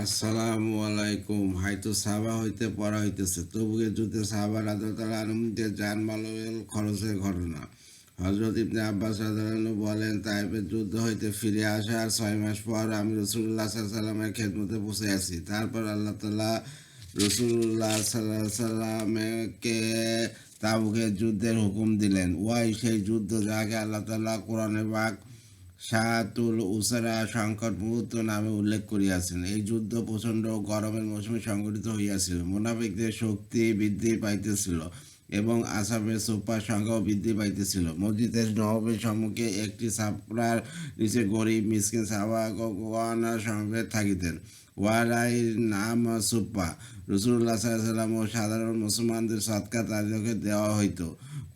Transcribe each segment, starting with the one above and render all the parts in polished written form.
আসসালামু আলাইকুম। হয়তো সাহাবা হইতে পড়া হইতেছে তবুকে যুদ্ধে সাহাবা রাদিয়াল্লাহু আনহুদের জানমাল খরচের ঘটনা। হযরত ইবনে আব্বাস রাদিয়াল্লাহু আনহু বলেন, তায়েফের যুদ্ধ হইতে ফিরে আসার 6 মাস পর আমি রাসূলুল্লাহ সাল্লাল্লাহু আলাইহি ওয়াসাল্লামের খেদমতে পৌঁছে আছি। তারপর আল্লাহ তাআলা রাসূলুল্লাহ সাল্লাল্লাহু আলাইহি ওয়াসাল্লামকে তাবুকের যুদ্ধের হুকুম দিলেন। ওয়াই সেই যুদ্ধ যাকে আল্লাহ তাআলা কোরআনে পাক শাহাতুল উসরা সংকট মুহূর্ত নামে উল্লেখ করিয়াছেন। এই যুদ্ধ প্রচণ্ড গরমের মৌসুমে সংঘটিত হইয়াছিল। মুনাফিকদের শক্তি বৃদ্ধি পাইতেছিল এবং আসাবের সুপার সংখ্যাও বৃদ্ধি পাইতেছিল। মসজিদের নববীর সম্মুখে একটি ছাপড়ার নিচে গরিব মিসকিন সাহাবাগণ সমবেত থাকিতেন। ওয়ারাইর নাম সুপ্পা। রাসূলুল্লাহ সাল্লাল্লাহু আলাইহি ওয়াসাল্লাম ও সাধারণ মুসলমানদের সৎকার তাদেরকে দেওয়া হইত।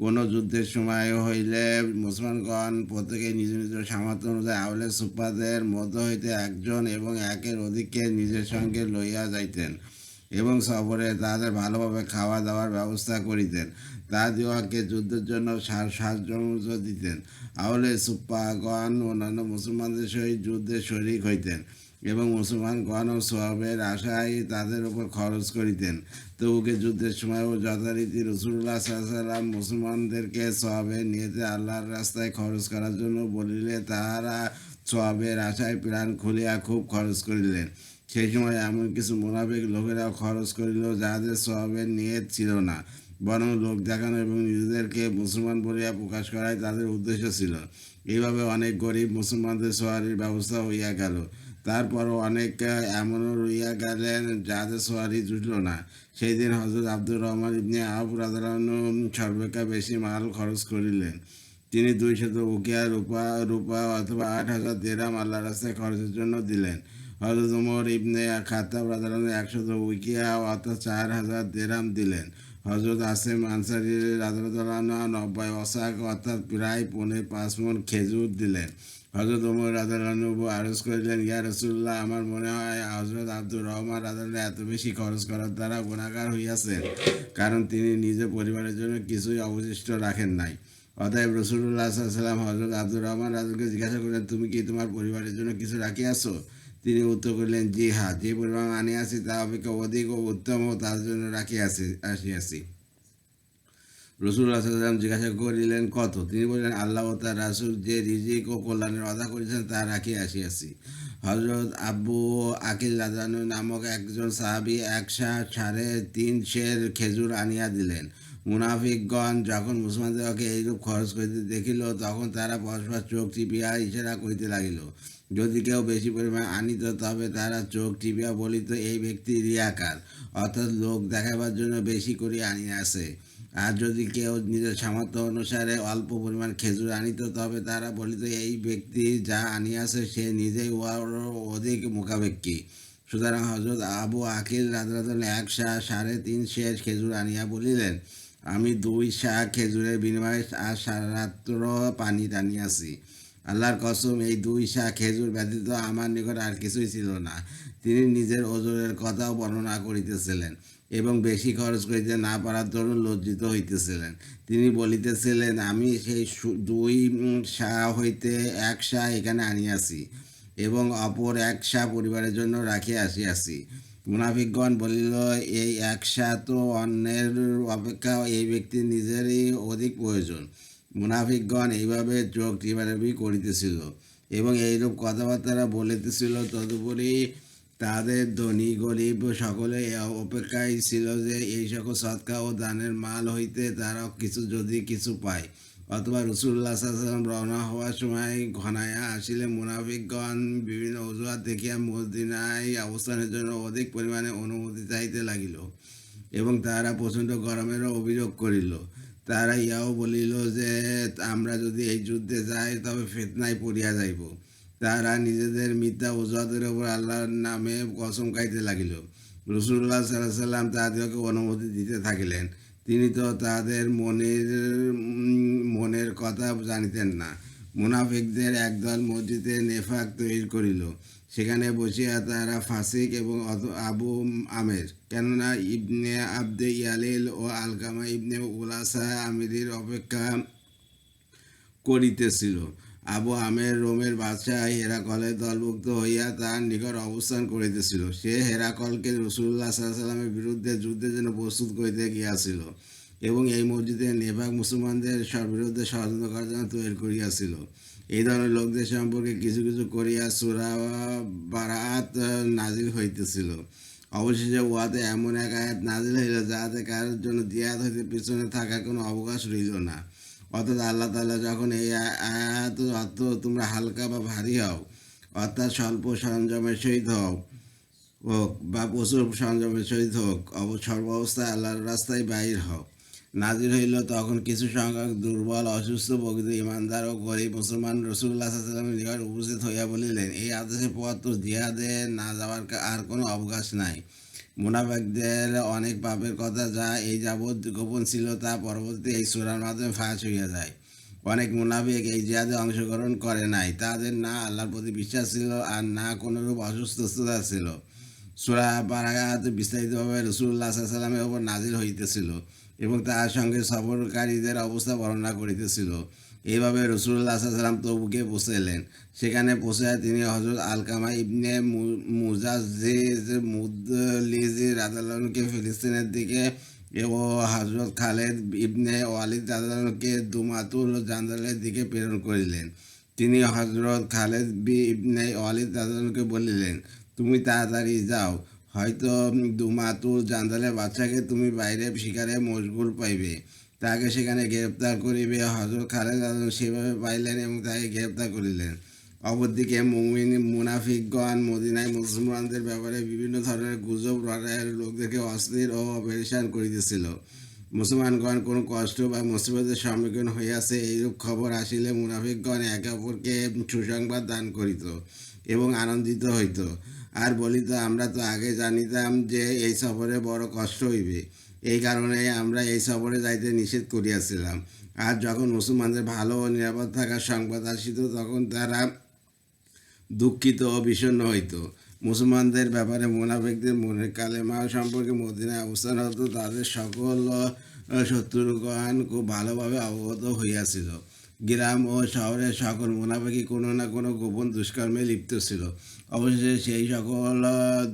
কোনো যুদ্ধের সময় হইলে মুসলমানগণ প্রত্যেকে নিজ নিজ সামর্থ্য অনুযায়ী আহলে সুফাদের মধ্য হইতে একজন এবং একের অধিককে নিজের সঙ্গে লইয়া যাইতেন এবং সফরে তাদের ভালোভাবে খাওয়া দাওয়ার ব্যবস্থা করিতেন। তাহাদিওকে যুদ্ধের জন্য সাহায্য দিতেন। আহলে সুফাগণ অন্যান্য মুসলমানদের সহিত যুদ্ধে শরিক হইতেন এবং মুসলমানগণ সোয়াবের আশায় তাদের উপর খরচ করিতেন। তবুকে যুদ্ধের সময়ও যথারীতি রাসূলুল্লাহ সাল্লাল্লাহু আলাইহি ওয়াসাল্লাম মুসলমানদেরকে সোয়াবের নিয়তে আল্লাহর রাস্তায় খরচ করার জন্য বলিলে তাহারা সোয়াবের আশায় প্রাণ খুলিয়া খুব খরচ করিলেন। সেই সময় এমন কিছু মুনাফিক লোকেরাও খরচ করিল যাহাদের সোয়াবের নিয়ত ছিল না, বরং লোক দেখানো এবং নিজেদেরকে মুসলমান বলিয়া প্রকাশ করাই তাদের উদ্দেশ্য ছিল। এইভাবে অনেক গরিব মুসলমানদের সোয়ারির ব্যবস্থা হইয়া গেল। তারপরও অনেক এমনও রইয়া গেলেন যাদের সোয়ারি জুটল না। সেই দিন হযরত আব্দুর রহমান ইবনে আওফ রাদিয়াল্লাহু আনহু সর্বাপেক্ষা বেশি মাল খরচ করিলেন। তিনি 200 উকিয়া রূপা অথবা 8,000 দিরহাম আল্লাহর রাস্তায় খরচের জন্য দিলেন। হযরত ওমর ইবনে খাত্তাব রাদিয়াল্লাহু আনহু 100 উকিয়া অর্থাৎ 4,000 দিরহাম দিলেন। হযরত আসেম আনসারী রাদিয়াল্লাহু আনহু 90 ওসাক অর্থাৎ প্রায় 5.5 মণ খেজুর দিলেন। হযরত ওমর রাদিয়াল্লাহু আনহু আরজ করিলেন, ইয়া রাসূলুল্লাহ, আমার মনে হয় হযরত আব্দুর রহমান রাদিয়াল্লাহু আনহু এত বেশি খরচ করার দ্বারা গুনাহগার হইয়াছেন, কারণ তিনি নিজের পরিবারের জন্য কিছুই অবশিষ্ট রাখেন নাই। অতএব রাসূলুল্লাহ সাল্লাল্লাহু আলাইহি ওয়াসাল্লাম হযরত আব্দুর রহমান রাদিয়াল্লাহু আনহুকে জিজ্ঞাসা করিলেন, তুমি কি তোমার পরিবারের জন্য কিছু রাখিয়াছ? তিনি উত্তর করিলেন, জি হ্যাঁ, যে পরিমাণ আনিয়াছি তা অপেক্ষা অধিক ও উত্তম ও তার জন্য আসিয়াছি। রাসূলুল্লাহ সাল্লাল্লাহু আলাইহি ওয়াসাল্লাম জিজ্ঞাসা করিলেন, কত? তিনি বললেন, আল্লাহ ও তার রাসূল যে রিজিক ও কল্যাণের ওয়াদা করেছেন তা রাখিয়া আসিয়াছি। হযরত আবু আকিল রাদিয়াল্লাহু আনহু নামক একজন সাহাবী 1.3 সের খেজুর আনিয়া দিলেন। মুনাফিকগণ যখন মুসলমানদেরকে এইরূপ খরচ করিতে দেখিল, তখন তারা পরস্পর চোখ টিপিয়া ইশারা করিতে লাগিল। যদি কেউ বেশি পরিমাণ আনিত তবে তারা চোখ টিপিয়া বলিত, এই ব্যক্তি রিয়াকার, অর্থাৎ লোক দেখাবার জন্য বেশি করে আনিয়াছে। আর যদি কেউ নিজের সামর্থ্য অনুসারে অল্প পরিমাণ খেজুর আনিত তবে তারা বলিত, এই ব্যক্তি যা আনিয়াছে সে নিজেই উহার অধিক মুখাপেক্ষী। সুতরাং হযরত আবু আকিল রাদিয়াল্লাহু আনহু 1.3 সের খেজুর আনিয়া বলিলেন, আমি 2 সের খেজুরের বিনিময়ে আজ সারা রাত্র পানি টানিয়াছি। আল্লাহর কসম, এই 2 সের খেজুর ব্যতীত আমার নিকট আর কিছুই ছিল না। তিনি নিজের ওজনের কথাও বর্ণনা করিতেছিলেন এবং বেশি খরচ করিতে না পারার দরুন লজ্জিত হইতেছিলেন। তিনি বলিতেছিলেন, আমি সেই 2 সের হইতে 1 সের এখানে আনিয়াছি এবং অপর 1 সের পরিবারের জন্য রাখিয়া আসিয়াছি। মুনাফিকগণ বলিল, এই 1 সের তো অন্যের অপেক্ষা এই ব্যক্তির নিজেরই অধিক প্রয়োজন। মুনাফিকগণ এইভাবে চোখ টিপাটিপি করিতেছিল এবং এইরূপ কথাবার্তা বলিতেছিল। তদুপরি তাদের ধনী গরিব সকলে অপেক্ষায় ছিল যে এই সকল সদকা ও দানের মাল হইতে তারা যদি কিছু পায়, অথবা রাসূলুল্লাহ সাল্লাল্লাহু আলাইহি ওয়াসাল্লাম রওনা হওয়ার সময় ঘনাইয়া আসিলে মুনাফিকগণ বিভিন্ন অজুহাত দেখিয়া মদীনায় অবস্থানের জন্য অধিক পরিমাণে অনুমতি চাইতে লাগিল এবং তারা প্রচণ্ড গরমেরও অভিযোগ করিল। তারা ইহাও বলিল যে আমরা যদি এই যুদ্ধে যাই তবে ফিতনায় পড়িয়া যাইব। তারা নিজেদের মিথ্যা অজুহাতের উপর আল্লাহর নামে কসম খাইতে লাগিল। রাসূলুল্লাহ সাল্লাল্লাহু আলাইহি ওয়াসাল্লাম তাদেরকে অনুমতি দিতে থাকিলেন। তিনি তো তাদের মনের কথা জানিতেন না। মুনাফিকদের একদল মসজিদে নেফাক তৈরি করিল। সেখানে বসিয়া তারা ফাসিক এবং আবু আমের, কেননা ইবনে আবদে ইয়ালিল ও আলকামা ইবনে উলাসা আমিরের অপেক্ষা করিতেছিল। আবু আমের রোমের বাদশাহ হেরাকলের দলভুক্ত হইয়া তার নিকট অবস্থান করিতেছিল। সে হেরাকলকে রাসূলুল্লাহ সাল্লাল্লাহু আলাইহি ওয়াসাল্লামের বিরুদ্ধে যুদ্ধের জন্য প্রস্তুত করিতে গিয়াছিল এবং এই মসজিদে নেফাক মুসলমানদের বিরুদ্ধে ষড়যন্ত্র করার জন্য তৈরি করিয়াছিল। এই ধরনের লোকদের সম্পর্কে কিছু কিছু করিয়া সূরা বারাআত নাজিল হইতেছিল। অবশেষে উহাতে এমন এক আয়াত নাজিল হইল যাহাতে কারোর জন্য জিহাদ হইতে পিছনে থাকার কোনো অবকাশ রইল না। অর্থাৎ আল্লাহ তাআলা যখন এই আয়াত অর্থ তোমরা হালকা বা ভারী হও, অর্থাৎ স্বল্প সরঞ্জামের সহিত হোক বা প্রচুর সরঞ্জামের সহিত হোক, সর্বাবস্থায় আল্লাহর রাস্তায় বাহির হও, নাজির হইল, তখন কিছু সংখ্যক দুর্বল অসুস্থ প্রকৃত ইমানদার ও গরিব মুসলমান রাসূলুল্লাহ সাল্লাল্লাহু আলাইহি ওয়াসাল্লামের নিকট উপস্থিত হইয়া বলিলেন, এই আদেশের পর তো জিহাদে না যাওয়ার আর কোনো অবকাশ নাই। মুনাফিকদের অনেক পাপের কথা যা এই যাবৎ গোপন ছিল তা পরবর্তী এই সূরার মাধ্যমে ফাঁস হইয়া যায়। অনেক মুনাফিক এই জিহাদে অংশগ্রহণ করে নাই, তাদের না আল্লাহর প্রতি বিশ্বাস ছিল আর না কোনোরূপ অসুস্থতা ছিল। সূরা বারাআত বিস্তারিতভাবে রাসূলুল্লাহ সাল্লাল্লাহু আলাইহি ওয়াসাল্লামের ওপর নাজিল হইতেছিল এবং তার সঙ্গে সফরকারীদের অবস্থা বর্ণনা করিতেছিল। এইভাবে রাসূলুল্লাহ সাল্লাল্লাহু আলাইহি ওয়াসাল্লাম তবুকে পৌঁছাইলেন। সেখানে পৌঁছায় তিনি হযরত আলকামা ইবনে মুজাজ্জিজ মুদলিজি রাদিয়াল্লাহু আনহুকে ফিলিস্তিনের দিকে এবং হযরত খালেদ ইবনে ওয়ালিদ রাদিয়াল্লাহু আনহুকে দুমাতুল জান্দালের দিকে প্রেরণ করিলেন। তিনি হযরত খালেদ ইবনে ওয়ালিদ রাদিয়াল্লাহু আনহুকে বলিলেন, তুমি তাড়াতাড়ি যাও, হয়তো দুমাতুল জান্দালের বাচ্চাকে তুমি বাইরে শিকারে মশগুল পাইবে, তাকে সেখানে গ্রেপ্তার করিবে। হযরত খালেদ সেভাবে পাইলেন এবং তাকে গ্রেপ্তার করিলেন। অপরদিকে মুনাফিকগণ মদিনায় মুসলমানদের ব্যাপারে বিভিন্ন ধরনের গুজব রটাইয়ের লোকদেরকে অস্থির ও পেরেশান করিতেছিল। মুসলমানগণ কোনো কষ্ট বা মুসিবতের সম্মুখীন হইয়াছে এইরূপ খবর আসিলে মুনাফিকগণ একে অপরকে সুসংবাদ দান করিত এবং আনন্দিত হইত আর বলিত, আমরা তো আগে জানিতাম যে এই সফরে বড় কষ্ট হইবে, এই কারণে আমরা এই সফরে যাইতে নিষেধ করিয়াছিলাম। আর যখন মুসলমানদের ভালো ও নিরাপদ থাকার সংবাদ আসিত তখন তারা দুঃখিত ও বিষণ্ণ হইত। মুসলমানদের ব্যাপারে মুনাফিকদের মনে কালেমা সম্পর্কে মদিনায় অবস্থানরত তাদের সকল শত্রুগণ খুব ভালোভাবে অবগত হইয়াছিল। গ্রাম ও শহরের সকল মুনাফিকই কোনো না কোনো গোপন দুষ্কর্মে লিপ্ত ছিল। অবশেষে সেই সকল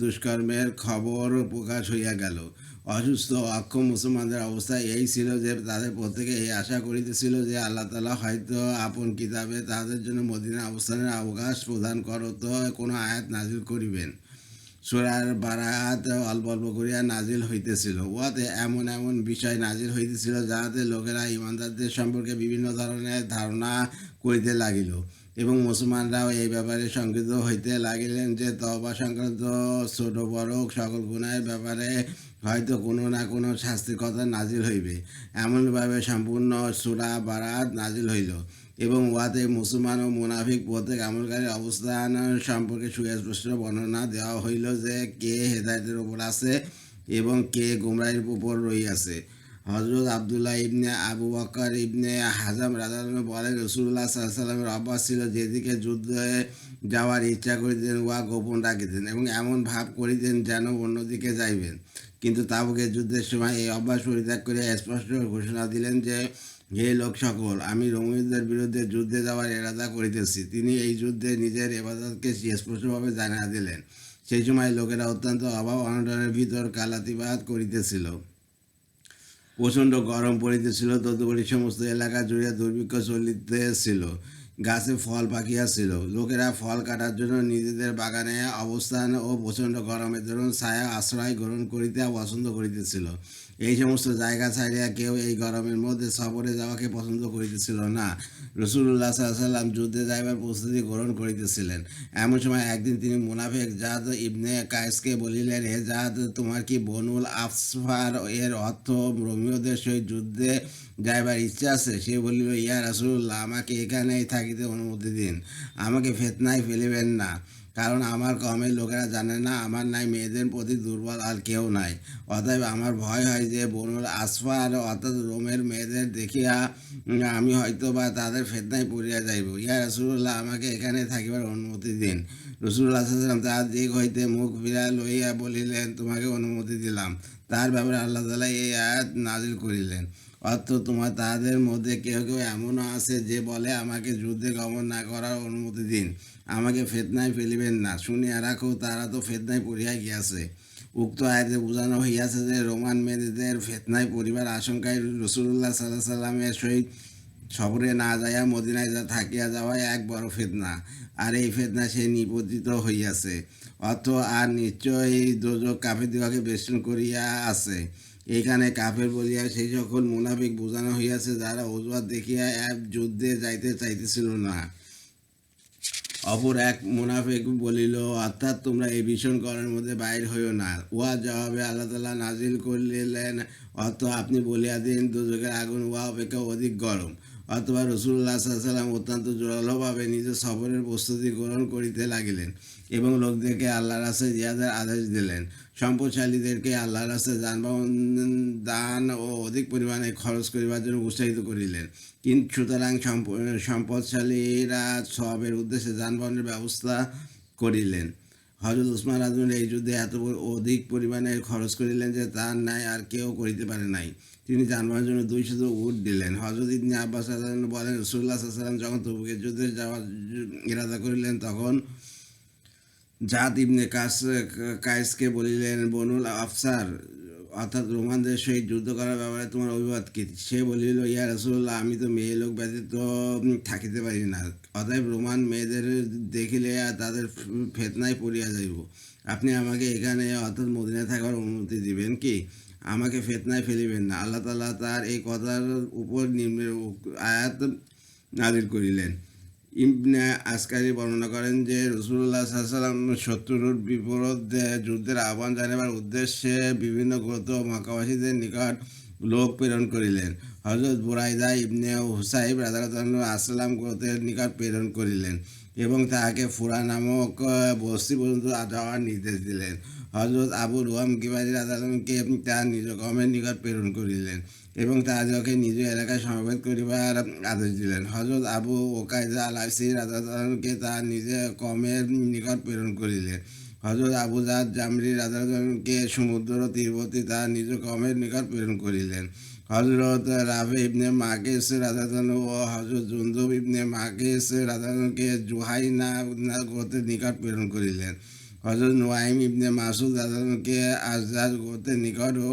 দুষ্কর্মের খবর প্রকাশ হইয়া গেল। অসুস্থ অক্ষম মুসলমানদের অবস্থা এই ছিল যে তাদের প্রত্যেকে এই আশা করিতেছিল যে আল্লাহ তাআলা হয়তো আপন কিতাবে তাদের জন্য মদিনা অবস্থানের অবকাশ প্রদান করত কোনো আয়াত নাজিল করিবেন। সূরা বারাআত অল্প অল্প করিয়া নাজিল হইতেছিল। উহাতে এমন এমন বিষয় নাজিল হইতেছিল যাহাতে লোকেরা ইমানদারদের সম্পর্কে বিভিন্ন ধরনের ধারণা করিতে লাগিল এবং মুসলমানরাও এই ব্যাপারে শঙ্কিত হইতে লাগিলেন যে তওবা সংক্রান্ত ছোট বড় সকল গুনাহের ব্যাপারে হয়তো কোনো না কোনো শাস্তির কথা নাজিল হইবে। এমনভাবে সম্পূর্ণ সূরা বারাআত নাজিল হইল এবং উহাতে মুসলমান ও মুনাফিক প্রত্যেক আমলকারীর অবস্থান সম্পর্কে সুস্পষ্ট বর্ণনা দেওয়া হইল যে কে হেদায়েতের উপর আছে এবং কে গুমরাহির উপর রহিয়াছে। হযরত আব্দুল্লাহ ইবনে আবু বকর ইবনে হাজাম রাদিয়াল্লাহু আনহু বলেন, রাসূলুল্লাহ সাল্লাল্লাহু আলাইহি ওয়াসাল্লামের অভ্যাস ছিল যেদিকে যুদ্ধে যাওয়ার ইচ্ছা করিতেন উহা গোপন রাখিতেন এবং এমন ভাব করিতেন যেন অন্যদিকে যাইবেন। কিন্তু তাবুকের যুদ্ধের সময় এই অভ্যাস পরিত্যাগ করে স্পষ্ট ঘোষণা দিলেন যে, হে লোক সকল, আমি রোমীয়দের বিরুদ্ধে যুদ্ধে যাওয়ার ইরাদা করিতেছি। তিনি এই যুদ্ধে নিজের ইবাদতকে স্পষ্টভাবে জানিয়ে দিলেন। সেই সময় লোকেরা অত্যন্ত অভাব অনটনের ভিতর কালাতিপাত করিতেছিল। প্রচণ্ড গরম পড়িতেছিল, তদুপরি সমস্ত এলাকা জুড়ে দুর্ভিক্ষ চলিতেছিল। গাছে ফল পাকিয়াছিল। লোকেরা ফল কাটার জন্য নিজেদের বাগানে অবস্থান ও প্রচণ্ড গরমের দরুন ছায়া আশ্রয় গ্রহণ করিতে পছন্দ করিতেছিল। এই সমস্ত জায়গা ছাড়িয়া কেউ এই গরমের মধ্যে সফরে যাওয়াকে পছন্দ করিতেছিল না। রাসূলুল্লাহ সাল্লাল্লাহু আলাইহি ওয়াসাল্লাম যুদ্ধে যাইবার প্রস্তুতি গ্রহণ করিতেছিলেন। এমন সময় একদিন তিনি মুনাফিক জাদ ইবনে কায়েসকে বলিলেন, হে জাদ, তোমার কি বনুল আসফার এর অর্থ রোমীয়দের সহিত যুদ্ধে যাইবার ইচ্ছা আছে? সে বলিল, ইয়া রাসূলুল্লাহ, আমাকে এখানেই থাকিতে অনুমতি দিন, আমাকে ফিতনায় ফেলিবেন না, কারণ আমার কওমের লোকেরা জানে না আমার নাই মেয়েদের প্রতি দুর্বল আর কেউ নাই। অতএব আমার ভয় হয় যে বনুল আসফার অর্থাৎ রোমের মেয়েদের দেখিয়া আমি হয়তো বা তাদের ফিতনায় পড়িয়া যাইব। ইয়া রাসূলুল্লাহ, আমাকে এখানে থাকিবার অনুমতি দিন। রাসূলুল্লাহ সাল্লাল্লাহু আলাইহি ওয়াসাল্লাম তাহার দিক হইতে মুখ ফিরাইয়া লইয়া বলিলেন, তোমাকে অনুমতি দিলাম। তার ব্যাপারে আল্লাহ তাআলা এই আয়াত নাজিল করিলেন। অর্থ তোমার তাদের মধ্যে কেউ কেউ এমনও আছে যে বলে, আমাকে যুদ্ধে গমন না করার অনুমতি দিন, আমাকে ফেতনায় ফেলিবেন না। শুনিয়া রাখো, তারা তো ফেতনায় পড়িয়া গিয়াছে। উক্ত আয়াতে বোঝানো হইয়াছে যে রোমান মেয়েদের ফেতনায় পরিবার আশঙ্কায় রাসূলুল্লাহ সাল্লাল্লাহু আলাইহি সাল্লামের সহিত সফরে না যাইয়া মদিনায় থাকিয়া যাওয়াই এক বড় ফেতনা, আর এই ফেতনা সে নিপতিত হইয়াছে। অর্থ আর নিশ্চয়ই দোজখ কাফেরদিগকে বেষ্টন করিয়া আছে। এইখানে কাফের বলিয়া সেই সকল মুনাফিক বোঝানো হইয়াছে যারা অজুহাত দেখিয়া এক যুদ্ধে যাইতে চাইতেছিল না। অপর এক মুনাফিক বলিল, অর্থাৎ তোমরা এই ভীষণ গরমের মধ্যে বাইর হইও না। উহা জবাবে আল্লাহ তাআলা নাজিল করিলেন, অর্থ আপনি বলিয়া দিন, দোজখের আগুন উহা অপেক্ষা অধিক গরম। অথবা রাসূলুল্লাহ সাল্লাল্লাহু আলাইহি ওয়াসাল্লাম অত্যন্ত জোরালোভাবে নিজের সফরের প্রস্তুতি গ্রহণ করিতে লাগিলেন এবং লোকদেরকে আল্লাহর রাস্তায় জিহাদের আদেশ দিলেন। সম্পদশালীদেরকে আল্লাহর রাস্তায় যানবাহন দান ও অধিক পরিমাণে খরচ করিবার জন্য উৎসাহিত করিলেন। কিন্তু সুতরাং সম্পদশালীরা সবের উদ্দেশ্যে যানবাহনের ব্যবস্থা করিলেন। হযরত উসমান রাদিয়াল্লাহু এই যুদ্ধে এত অধিক পরিমাণে খরচ করিলেন যে তার ন্যায় আর কেউ করিতে পারে নাই। তিনি যানবাহনের জন্য 200 উট দিলেন। হযরত ইবনে আব্বাস রাদিয়াল্লাহু বলেন, রাসূলুল্লাহ সাল্লাল্লাহু আলাইহি ওয়াসাল্লাম যখন তবুকের যুদ্ধে যাওয়ার ইরাদা করিলেন, তখন জাদ ইবনে কায়েসকে বলিলেন, বনুল আফসার অর্থাৎ রোমানদের সহিত যুদ্ধ করার ব্যাপারে তোমার অভিমত কি? সে বলিল, ইয়া রাসূলুল্লাহ, আমি তো মেয়ে লোক ব্যতীত থাকিতে পারি না, অতএব রোমান মেয়েদের দেখিলে তাদের ফেতনায় পড়িয়া যাইব। আপনি আমাকে এখানে অর্থাৎ মদিনায় থাকার অনুমতি দিবেন কি? আমাকে ফেতনায় ফেলিবেন না। আল্লাহ তাআলা তার এই কথার উপর নিম্নের আয়াত নাযিল করিলেন। ইবনে আসকারি বর্ণনা করেন যে রাসূলুল্লাহ সাল্লাল্লাহু আলাইহি ওয়াসাল্লাম শত্রুর বিপরীতে যুদ্ধের আহ্বান জানাবার উদ্দেশ্যে বিভিন্ন গোত্র ও মক্কাবাসীদের নিকট লোক প্রেরণ করিলেন। হযরত বুরাইদা ইবনে হুসাইব রাদিয়াল্লাহু আনহু আসলাম গোত্রের নিকট প্রেরণ করিলেন এবং তাহাকে ফুরা নামক বস্তি পর্যন্ত যাওয়ার নির্দেশ দিলেন। হযরত আবু রুহাম গিফারী রাদিয়াল্লাহু আনহুকে তার নিজ কওমের নিকট প্রেরণ করিলেন এবং তাহাদিগকে নিজ এলাকায় সমবেত করিবার আদেশ দিলেন। হযরত আবু ওকাইদা আল আশরি রাদিয়াল্লাহু আনহুকে তাহার নিজ কওমের নিকট প্রেরণ করিলেন। হযরত আবু যাদ জামরি রাদিয়াল্লাহু আনহুকে সমুদ্র তীরবর্তী তাহার নিজ কওমের নিকট প্রেরণ করিলেন। হযরত রাফি ইবনে মাকিস রাদিয়াল্লাহু আনহু ও হযরত জুনদুব ইবনে মাকিস রাদিয়াল্লাহু আনহুকে জুহাইনা গোত্রের নিকট প্রেরণ করিলেন। হযরত নুয়াইম ইবনে মাসউদ রাদিয়াল্লাহু আনহুকে আজদাদ গোত্রের নিকট ও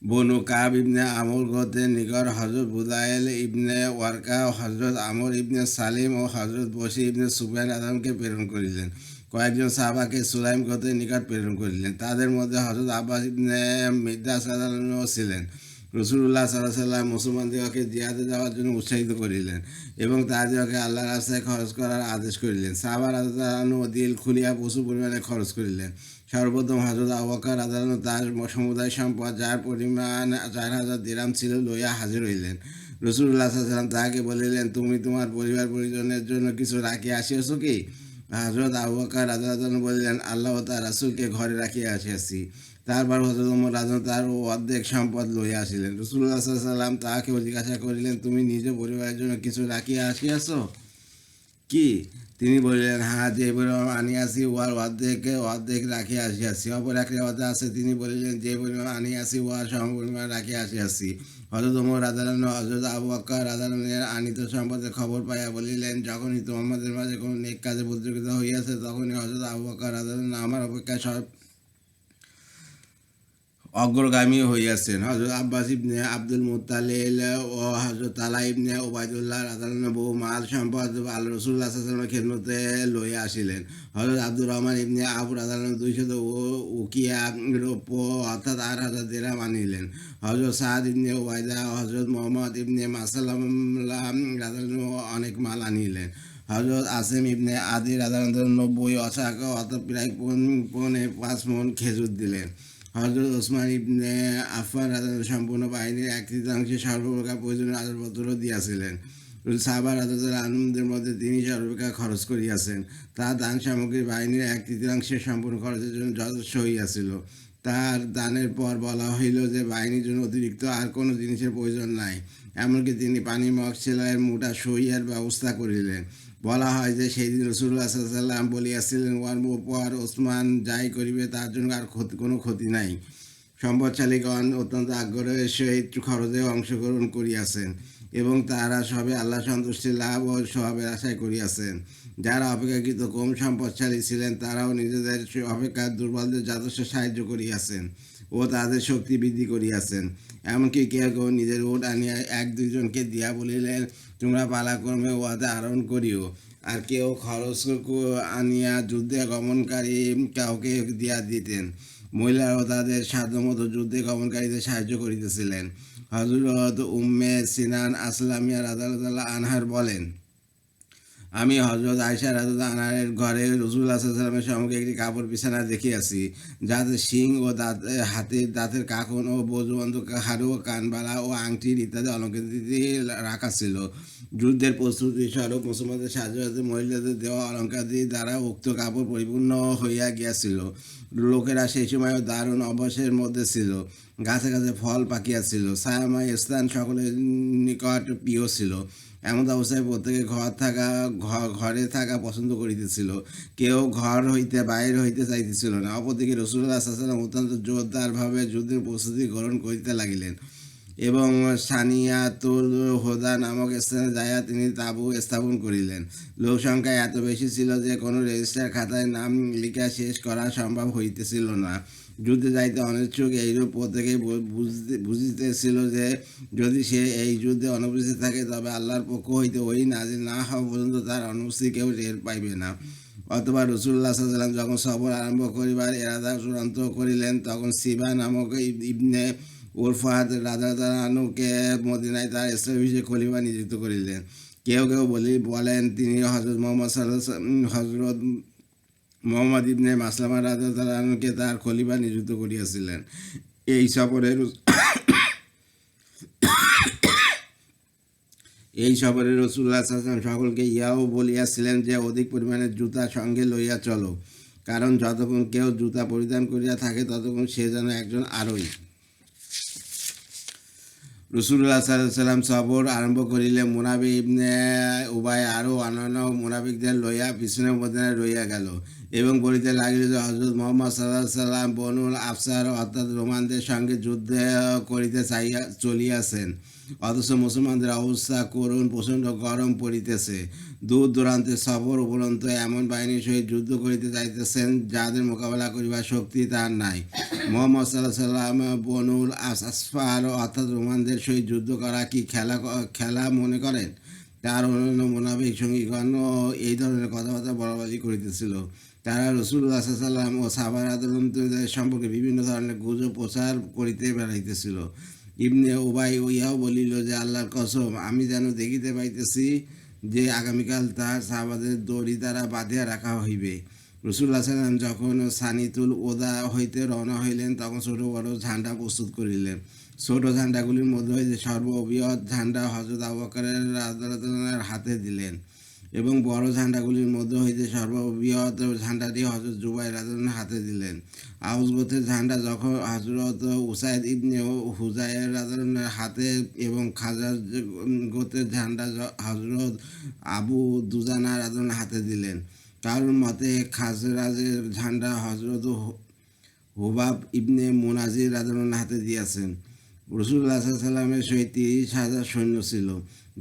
বনু কাব ইবনে আমর গোত্রের নিকট হযরত বুদাইল ইবনে ওয়ারকা, হযরত আমর ইবনে সালিম ও হযরত বশির ইবনে সুফিয়ান রাদিয়াল্লাহু প্রেরণ করিলেন। কয়েকজন সাহাবাকে সুলাইম গোত্রের নিকট প্রেরণ করিলেন। তাদের মধ্যে হযরত আব্বাস ইবনে মিকদাস রাদিয়াল্লাহু ছিলেন। রাসূলুল্লাহ সাল্লাল্লাহু আলাইহি ওয়াসাল্লাম মুসলমানদিগকে জিহাদে যাওয়ার জন্য উৎসাহিত করিলেন এবং তাহাদিগকে আল্লাহর রাস্তায় খরচ করার আদেশ করিলেন। সাহাবা রাদিয়াল্লাহু আনহু দিল খুলিয়া প্রচুর পরিমাণে খরচ করিলেন। সর্বপ্রথম হযরত আবু বকর রাদিয়াল্লাহু তার সমুদায় সম্পদ, যার পরিমাণ 4000 দিরহাম ছিল, লইয়া হাজির হইলেন। রাসূলুল্লাহ সাল্লাল্লাহু আলাইহি ওয়াসাল্লাম তাহাকে বলিলেন, তুমি তোমার পরিবার পরিজনের জন্য কিছু রাখিয়া আসিয়াছ কি? হযরত আবু বকর রাদিয়াল্লাহু আনহু বলিলেন, আল্লাহ ও তার রাসূলকে ঘরে রাখিয়া আসিয়াছি। তারপর হযরত ওমর রাদিয়াল্লাহু তার অর্ধেক সম্পদ লইয়া আসিলেন। রাসূলুল্লাহ সাল্লাল্লাহু আলাইহি ওয়াসাল্লাম তাহাকেও জিজ্ঞাসা করিলেন, তুমি নিজ পরিবারের জন্য কিছু রাখিয়া আসিয়াছ কি? তিনি বলিলেন, হ্যাঁ, যে পরিমাণ আনিয়াছি উহার অর্ধেক রাখিয়া আসিয়াছি। অপর এক রিওয়ায়েতে আছে, তিনি বলিলেন, যে পরিমাণ আনিয়াছি উহার সমপরিমাণ রাখিয়া আসিয়াছি। হযরত ওমর রাদিয়াল্লাহু আনহু হযরত আবু বকর রাদিয়াল্লাহু আনহু এর আনিত সম্পদের খবর পাইয়া বলিলেন, যখনই তোমাদের মাঝে কোনো নেক কাজে প্রতিযোগিতা হইয়াছে, তখনই হযরত আবু বকর রাদিয়াল্লাহু আনহু আমার অপেক্ষা অগ্রগামী হইয়াছেন। হযরত আব্বাস ইবনে আব্দুল মুত্তালিব ও হযরত তালহা ইবনে উবাইদুল্লাহ রাদিয়াল্লাহু আনহু বহু মাল সম্পদ আল্লাহ রাসূলুল্লাহ সাল্লাল্লাহু আলাইহি ওয়াসাল্লামের খেদমতে লইয়া আসিলেন। হযরত আব্দুর রহমান ইবনে আওফ রাদিয়াল্লাহু আনহু 200 উকিয়া রৌপ্য অর্থাৎ 8000 দিরহাম আনিলেন। হযরত সাদ ইবনে উবাইদা ও হযরত মুহাম্মদ ইবনে মাসলামা রাদিয়াল্লাহু আনহু অনেক মাল আনিলেন। হযরত আসিম ইবনে আদি রাদিয়াল্লাহু আনহু 90 অশ্বারোহী অর্থাৎ প্রায় 5 মণ খেজুর দিলেন। হযরত ওসমান ইবনে আফফান রাদিয়াল্লাহু সম্পূর্ণ বাহিনীর 1/3 সর্বপ্রকার প্রয়োজনীয় আসবাবপত্র দিয়াছিলেন। সাহাবা রাদিয়াল্লাহু আনহুদের মধ্যে তিনি সর্বাপেক্ষা খরচ করিয়াছেন। তার দান সামগ্রী বাহিনীর 1/3 সম্পূর্ণ খরচের জন্য যথেষ্ট হইয়াছিল। তার দানের পর বলা হইল যে বাহিনীর জন্য অতিরিক্ত আর কোনো জিনিসের প্রয়োজন নাই। এমনকি তিনি পানি মগশিলার মোটা সহিয়ার ব্যবস্থা করিলেন। বলা হয় যে সেই দিন রাসূলুল্লাহ সাল্লাল্লাহু আলাইহি ওয়াসাল্লাম বলিয়াছিলেন, ওয়ার পর ওসমান যাই করিবে তার জন্য আর কোনো ক্ষতি নাই। সম্পদশালীগণ অত্যন্ত আগ্রহের সহিত খরচে অংশগ্রহণ করিয়াছেন এবং তারা সবে আল্লাহ সন্তুষ্টি লাভ ও স্বভাবের আশায় করিয়াছেন। যারা অপেক্ষাকৃত কম সম্পদশালী ছিলেন তারাও নিজেদের অপেক্ষা দুর্বলদের যথেষ্ট সাহায্য করিয়াছেন ও তাদের শক্তি বৃদ্ধি করিয়াছেন। এমনকি কেউ কেউ নিজের উট আনিয়া এক দুইজনকে দিয়া বলিলেন, তোমরা পালাক্রমে উহাতে আরোহণ করিও। আর কেউ খরচ আনিয়া যুদ্ধে গমনকারী কাউকে দিয়া দিতেন। মহিলারাও তাদের সাধ্যমতো যুদ্ধে গমনকারীদের সাহায্য করিতেছিলেন। হযরত উম্মে সিনান আসলামিয়া রাদিয়াল্লাহু আনহা বলেন, আমি হযরত আয়েশা রাদিয়াল্লাহু আনহার ঘরে রাসূলুল্লাহ সাল্লাল্লাহু আলাইহি ওয়াসাল্লামের সম্মুখে একটি কাপড় বিছানা দেখিয়াছি, যাতে শিং ও হাতির দাঁতের কাকন ও বজুবন্ধ হাড়ু ও কানবালা ও আংটির ইত্যাদি অলঙ্কৃতি রাখা ছিল। যুদ্ধের প্রস্তুতি স্বরূপ মুসলমানদের সাহায্যার্থে মহিলাদের দেওয়া অলঙ্কারাদি দ্বারা উক্ত কাপড় পরিপূর্ণ হইয়া গিয়াছিল। লোকেরা সেই সময়ও দারুণ অভ্যাসের মধ্যে ছিল। গাছে গাছে ফল পাকিয়াছিল, ছায়াময় স্থান সকলের নিকট প্রিয় ছিল। এমন অবস্থায় প্রত্যেকে ঘরে থাকা পছন্দ করিতেছিল, কেউ ঘর হইতে বাইরে হইতে চাইতেছিল না। অপরদিকে রাসূলুল্লাহ সাল্লাল্লাহু আলাইহি ওয়াসাল্লাম অত্যন্ত জোরদারভাবে যুদ্ধের প্রস্তুতি গ্রহণ করিতে লাগিলেন এবং সানিয়াতুল হুদা নামক স্থানে যাইয়া তিনি তাঁবু স্থাপন করিলেন। লোক সংখ্যা এত বেশি ছিল যে কোনো রেজিস্টার খাতায় নাম লিখা শেষ করা সম্ভব হইতেছিল না। যুদ্ধে যাইতে অনিচ্ছুক এইরূপ প্রত্যেকেই বুঝিতেছিল যে যদি সে এই যুদ্ধে অনুপস্থিত থাকে তবে আল্লাহর পক্ষ হইতে ওই নাজিল না হওয়া পর্যন্ত তার অনুপস্থিতি কেউ টের পাইবে না। অথবা রাসূলুল্লাহ সাল্লাল্লাহু আলাইহি ওয়াসাল্লাম যখন সফর আরম্ভ করিবার ইরাদা চূড়ান্ত করিলেন, তখন সিবা নামক ইবনে উরফাত রাদিয়াল্লাহু আনহুকে মদিনায় তার স্থলাভিষিক্ত খলিফা নিযুক্ত করিলেন। কেউ কেউ বলেন তিনি হযরত মুহাম্মদ ইবনে মাসলামা রাদিয়াল্লাহু আনহুকে তার খলিফা নিযুক্ত করিয়াছিলেন। এই সফরে রাসূলুল্লাহ সাল্লাল্লাহু আলাইহি ওয়াসাল্লাম সকলকে ইহাও বলিয়াছিলেন যে অধিক পরিমাণে জুতা সঙ্গে লইয়া চলো, কারণ যতক্ষণ কেউ জুতা পরিধান করিয়া থাকে ততক্ষণ সে যেন একজন আরোহী। রাসূলুল্লাহ সাল্লাল্লাহু আলাইহি ওয়াসাল্লাম সফর আরম্ভ করিলে মুনাফিক ইবনে উবাই আরও অন্যান্য মুনাফিকদের লইয়া পিছনে মদিনায় রহিয়া গেল এবং বলিতে লাগিল যে হযরত মুহাম্মদ সাল্লাল্লাহু আলাইহি ওয়াসাল্লাম বনুল আফসার অর্থাৎ রোমানদের সঙ্গে যুদ্ধ করিতে চলিয়াছেন, অথচ মুসলমানদের অবস্থা করুণ, প্রচণ্ড গরম পড়িতেছে। দূর দূরান্তের সফর উপরন্ত এমন বাহিনীর সহিত যুদ্ধ করিতে যাইতেছেন যাদের মোকাবেলা করিবার শক্তি তার নাই। মুহাম্মদ সাল্লাল্লাহু আলাইহি ওয়াসাল্লাম বনুল আসফার অর্থাৎ রোমানদের সহিত যুদ্ধ করা কি খেলা মনে করেন? তার অন্যান্য মুনাফিক সঙ্গীগণ এই ধরনের কথাবার্তা বলাবলি করিতেছিল। তারা রাসূলুল্লাহ সাল্লাল্লাহু আলাইহি ওয়াসাল্লাম ও সাহাবাদের সম্পর্কে বিভিন্ন ধরনের গুজব প্রচার করিতে বেড়াইতেছিল। ইবনে উবাই ইহাও বলিল যে আল্লাহর কসম, আমি যেন দেখিতে পাইতেছি যে আগামীকাল তার সাহাবাদের দড়ি দ্বারা বাঁধিয়া রাখা হইবে। রাসূলুল্লাহ সাল্লাল্লাহু আলাইহি ওয়াসাল্লাম যখন সানিতুল ওদা হইতে রওনা হইলেন তখন ছোট বড় ঝান্ডা প্রস্তুত করিলেন। ছোট ঝান্ডাগুলির মধ্যে হইতে সর্ববৃহৎ ঝান্ডা হযরত আবু বকরের রাদিয়াল্লাহু আনহুর হাতে দিলেন এবং বড় ঝান্ডাগুলির মধ্যে হইতে সর্ববৃহৎ ঝান্ডাটি হযরত জুবাইর রাদিয়াল্লাহু আনহু হাতে দিলেন। আউস গোত্রের ঝান্ডা যখন হযরত উসাইদ ইবনে হুযাইর রাদিয়াল্লাহু আনহুর হাতে এবং খাজার গোত্রের ঝান্ডা হযরত আবু দুজানা রাদিয়াল্লাহু আনহুর হাতে দিলেন। কারোর মতে খাজরাজের ঝান্ডা হযরত হুবাব ইবনে মুনাজির রাদিয়াল্লাহু আনহুর হাতে দিয়েছেন। রাসূলুল্লাহ সাল্লাল্লাহু আলাইহি ওয়াসাল্লামের সহিত 30,000 সৈন্য ছিল,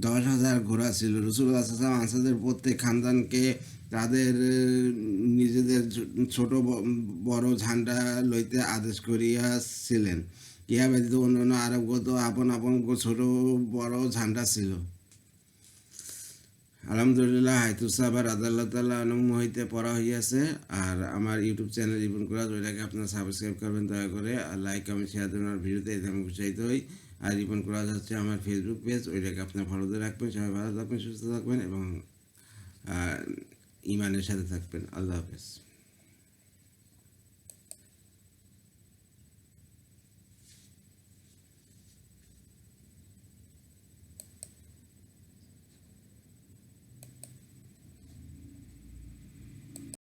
10,000 ঘোড়া ছিল। রাসূলুল্লাহ সাল্লাল্লাহু আলাইহি ওয়াসাল্লাম আনসারদের প্রত্যেক খানদানকে তাদের নিজেদের ছোট বড় ঝান্ডা লইতে আদেশ করিয়াছিলেন। ইহা ব্যতীত অন্যান্য আরবগত আপন আপন ছোট বড় ঝান্ডা ছিল। আলহামদুলিল্লাহ, হাইতুস সাহাবা রাদিয়াল্লাহু তাআলা আনহু হইতে পড়া হইয়াছে। আর আমার ইউটিউব চ্যানেল রিপন কুরাজ, ওইটাকে আপনারা সাবস্ক্রাইব করবেন দয়া করে, আর লাইক কমেন্ট শেয়ার দেবেন। আর ভিডিওতে এতে আমি উৎসাহিত হই। আর রিপন কুরাজ হচ্ছে আমার ফেসবুক পেজ, ওইটাকে আপনার ফলো দিয়ে রাখবেন। সবাই ভালো থাকবেন, সুস্থ থাকবেন এবং ইমানের সাথে থাকবেন। আল্লাহ হাফেজ।